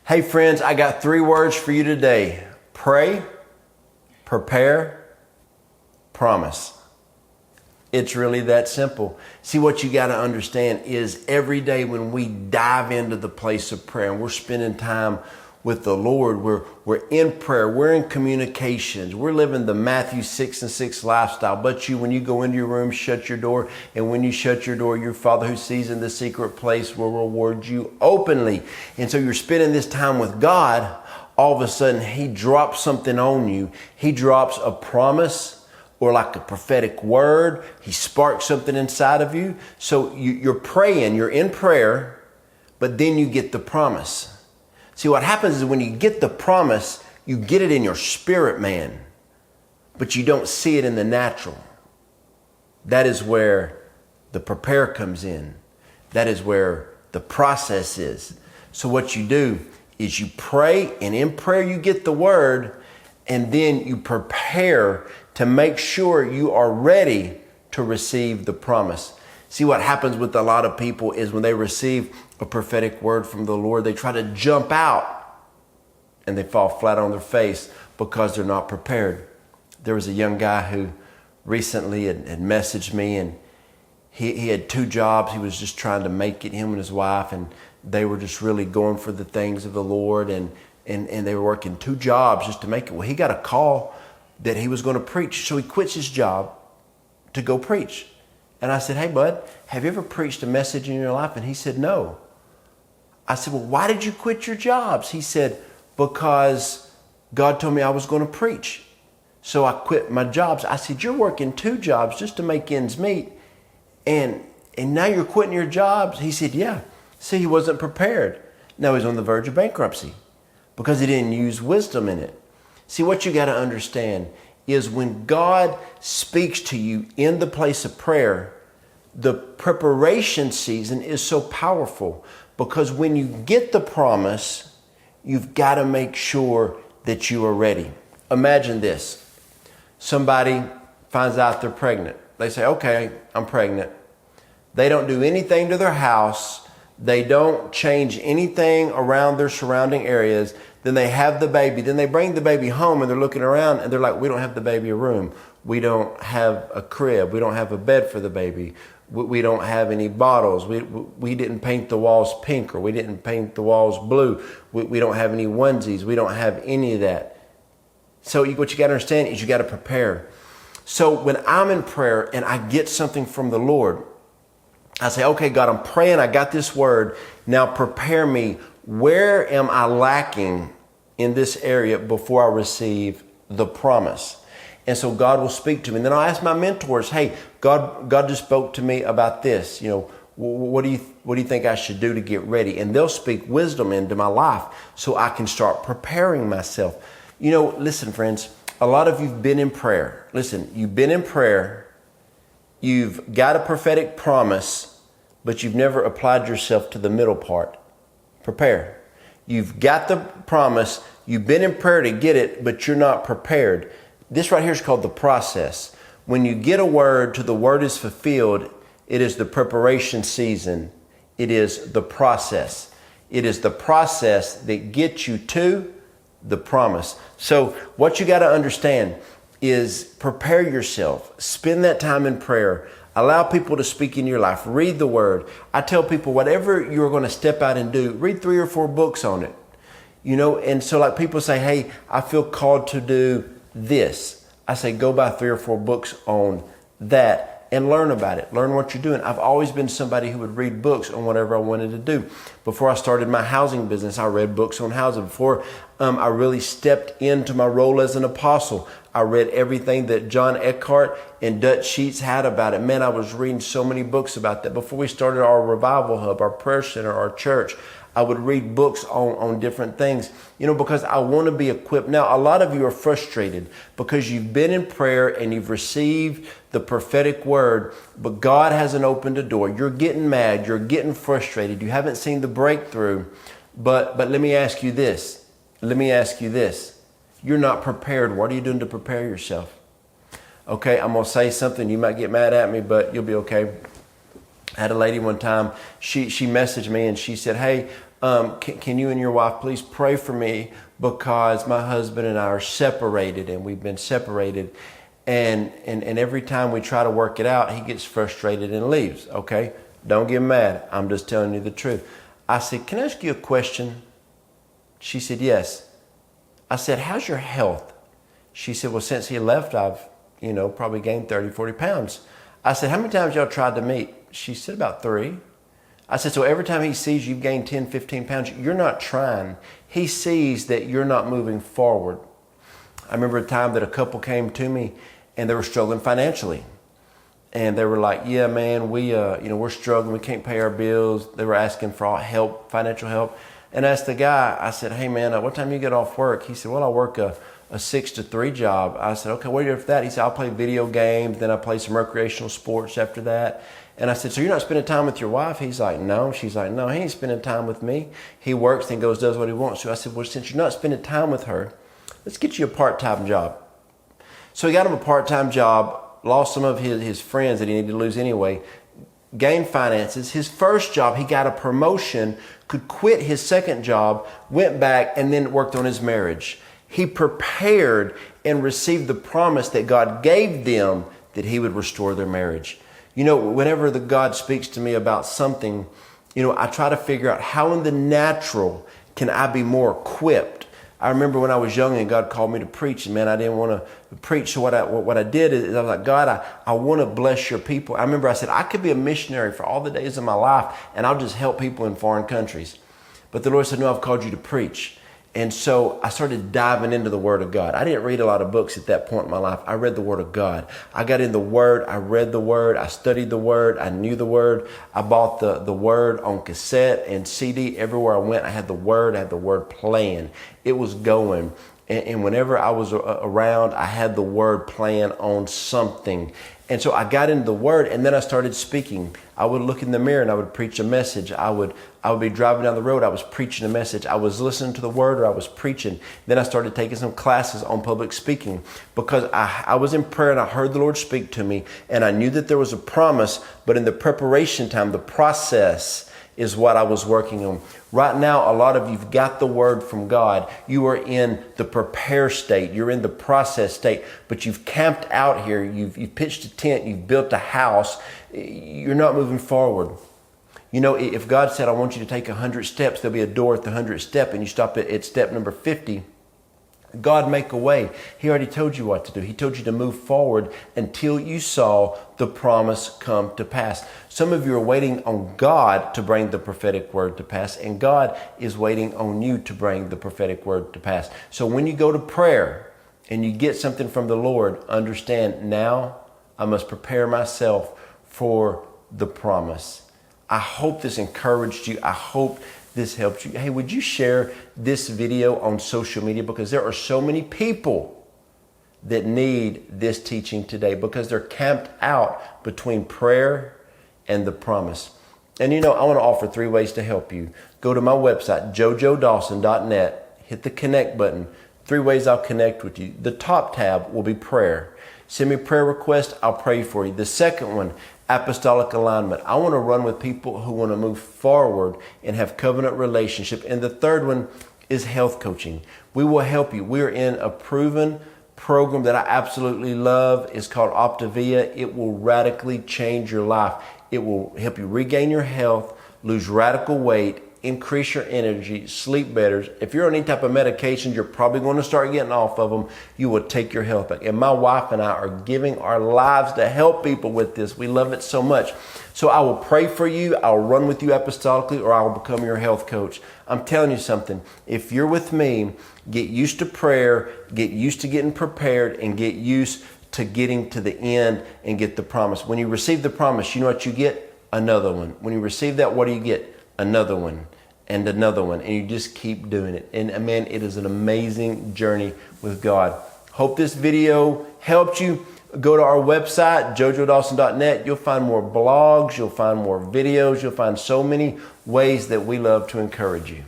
Hey friends, I got 3 words for you today. Pray, prepare, promise. It's really that simple. See, what you got to understand is every day when we dive into the place of prayer and we're spending time with the Lord, we're in prayer, we're in communications, we're living the Matthew 6:6 lifestyle. But when you go into your room, shut your door, and when you shut your door, your Father who sees in the secret place will reward you openly. And so you're spending this time with God. All of a sudden, He drops something on you. He drops a promise or like a prophetic word. He sparks something inside of you. So you're praying, you're in prayer, but then you get the promise. See, what happens is when you get the promise, you get it in your spirit, man, but you don't see it in the natural. That is where the prepare comes in. That is where the process is. So what you do is you pray, and in prayer you get the word, and then you prepare to make sure you are ready to receive the promise. See, what happens with a lot of people is when they receive a prophetic word from the Lord, they try to jump out and they fall flat on their face because they're not prepared. There was a young guy who recently had messaged me, and he had 2 jobs. He was just trying to make it, him and his wife, and they were just really going for the things of the Lord, and they were working 2 jobs just to make it. Well, he got a call that he was going to preach, so he quits his job to go preach. And I said, hey, bud, have you ever preached a message in your life? And he said, no. I said, well, why did you quit your jobs? He said, because God told me I was going to preach. So I quit my jobs. I said, you're working 2 jobs just to make ends meet. And now you're quitting your jobs? He said, yeah. See, he wasn't prepared. Now he's on the verge of bankruptcy because he didn't use wisdom in it. See, what you got to understand is when God speaks to you in the place of prayer, the preparation season is so powerful because when you get the promise, you've got to make sure that you are ready. Imagine this. Somebody finds out they're pregnant. They say, okay, I'm pregnant. They don't do anything to their house. They don't change anything around their surrounding areas. Then they have the baby. Then they bring the baby home and they're looking around and they're like, we don't have the baby a room. We don't have a crib. We don't have a bed for the baby. We don't have any bottles. We didn't paint the walls pink, or we didn't paint the walls blue. We don't have any onesies. We don't have any of that. So what you got to understand is you got to prepare. So when I'm in prayer and I get something from the Lord, I say, okay, God, I'm praying. I got this word. Now prepare me. Where am I lacking in this area before I receive the promise? And so God will speak to me. And then I'll ask my mentors, hey, God just spoke to me about this. What do you think I should do to get ready? And they'll speak wisdom into my life so I can start preparing myself. Listen, friends, a lot of you've been in prayer. Listen, you've been in prayer. You've got a prophetic promise, but you've never applied yourself to the middle part. Prepare. You've got the promise. You've been in prayer to get it, but you're not prepared. This right here is called the process. When you get a word till the word is fulfilled, it is the preparation season. It is the process. It is the process that gets you to the promise. So what you got to understand is prepare yourself. Spend that time in prayer. Allow people to speak in your life. Read the word. I tell people, whatever you're going to step out and do, read 3 or 4 books on it. And so like people say, hey, I feel called to do this. I say, go buy 3 or 4 books on that and learn about it. Learn what you're doing. I've always been somebody who would read books on whatever I wanted to do. Before I started my housing business, I read books on housing. Before I really stepped into my role as an apostle, I read everything that John Eckhart and Dutch Sheets had about it. Man, I was reading so many books about that. Before we started our revival hub, our prayer center, our church, I would read books on different things, because I want to be equipped. Now, a lot of you are frustrated because you've been in prayer and you've received the prophetic word, but God hasn't opened a door. You're getting mad. You're getting frustrated. You haven't seen the breakthrough. But let me ask you this. You're not prepared. What are you doing to prepare yourself? Okay, I'm going to say something. You might get mad at me, but you'll be okay. I had a lady one time, she messaged me and she said, hey, can you and your wife please pray for me because my husband and I are separated and we've been separated. And every time we try to work it out, he gets frustrated and leaves. Okay, don't get mad. I'm just telling you the truth. I said, can I ask you a question? She said, yes. I said, how's your health? She said, well, since he left, I've, probably gained 30, 40 pounds. I said, how many times y'all tried to meet? She said, about 3. I said, so every time he sees you've gained 10, 15 pounds, you're not trying. He sees that you're not moving forward. I remember a time that a couple came to me and they were struggling financially. And they were like, yeah, man, we're struggling. We can't pay our bills. They were asking for help, financial help. And I asked the guy, I said, hey, man, what time do you get off work? He said, well, I work a 6 to 3 job. I said, okay, what do you do for that? He said, I'll play video games. Then I play some recreational sports after that. And I said, so you're not spending time with your wife? He's like, no. She's like, no, he ain't spending time with me. He works and does what he wants to. I said, well, since you're not spending time with her, let's get you a part-time job. So he got him a part-time job, lost some of his friends that he needed to lose anyway, gained finances. His first job, he got a promotion, could quit his second job, went back, and then worked on his marriage. He prepared and received the promise that God gave them that he would restore their marriage. Whenever the God speaks to me about something, I try to figure out how in the natural can I be more equipped. I remember when I was young and God called me to preach, and man, I didn't want to preach. So what I did is I was like, God, I want to bless your people. I remember I said, I could be a missionary for all the days of my life and I'll just help people in foreign countries. But the Lord said, no, I've called you to preach. And so I started diving into the Word of God. I didn't read a lot of books at that point in my life. I read the Word of God. I got in the Word. I read the Word. I studied the Word. I knew the Word. I bought the Word on cassette and CD. Everywhere I went, I had the Word. I had the Word playing. It was going. And whenever I was around, I had the Word playing on something. And so I got into the Word, and then I started speaking. I would look in the mirror and I would preach a message. I would be driving down the road. I was preaching a message. I was listening to the Word, or I was preaching. Then I started taking some classes on public speaking because I was in prayer and I heard the Lord speak to me, and I knew that there was a promise, but in the preparation time, the process is what I was working on. Right now, a lot of you've got the Word from God. You are in the prepare state. You're in the process state, but you've camped out here. You've pitched a tent. You've built a house. You're not moving forward. If God said, I want you to take 100 steps, there'll be a door at the 100th step, and you stop at step number 50. God make a way. He already told you what to do. He told you to move forward until you saw the promise come to pass. Some of you are waiting on God to bring the prophetic word to pass, and God is waiting on you to bring the prophetic word to pass. So when you go to prayer and you get something from the Lord, understand now I must prepare myself for the promise. I hope this encouraged you. I hope this helped you. Hey, would you share this video on social media? Because there are so many people that need this teaching today because they're camped out between prayer and the promise. And I want to offer 3 ways to help you. Go to my website, jojodawson.net, hit the connect button. 3 ways I'll connect with you. The top tab will be prayer. Send me a prayer request, I'll pray for you. The second one, apostolic alignment. I want to run with people who want to move forward and have covenant relationship. And the third one is health coaching. We will help you. We're in a proven program that I absolutely love. It's called Optavia. It will radically change your life. It will help you regain your health, lose radical weight, increase your energy, sleep better. If you're on any type of medication, you're probably going to start getting off of them. You will take your health back. And my wife and I are giving our lives to help people with this. We love it so much. So I will pray for you. I'll run with you apostolically, or I will become your health coach. I'm telling you something. If you're with me, get used to prayer, get used to getting prepared, and get used to getting to the end and get the promise. When you receive the promise, you know what you get? Another one. When you receive that, what do you get? Another one and another one, and you just keep doing it. And man, it is an amazing journey with God. Hope this video helped you. Go to our website, jojodawson.net. You'll find more blogs, you'll find more videos, you'll find so many ways that we love to encourage you.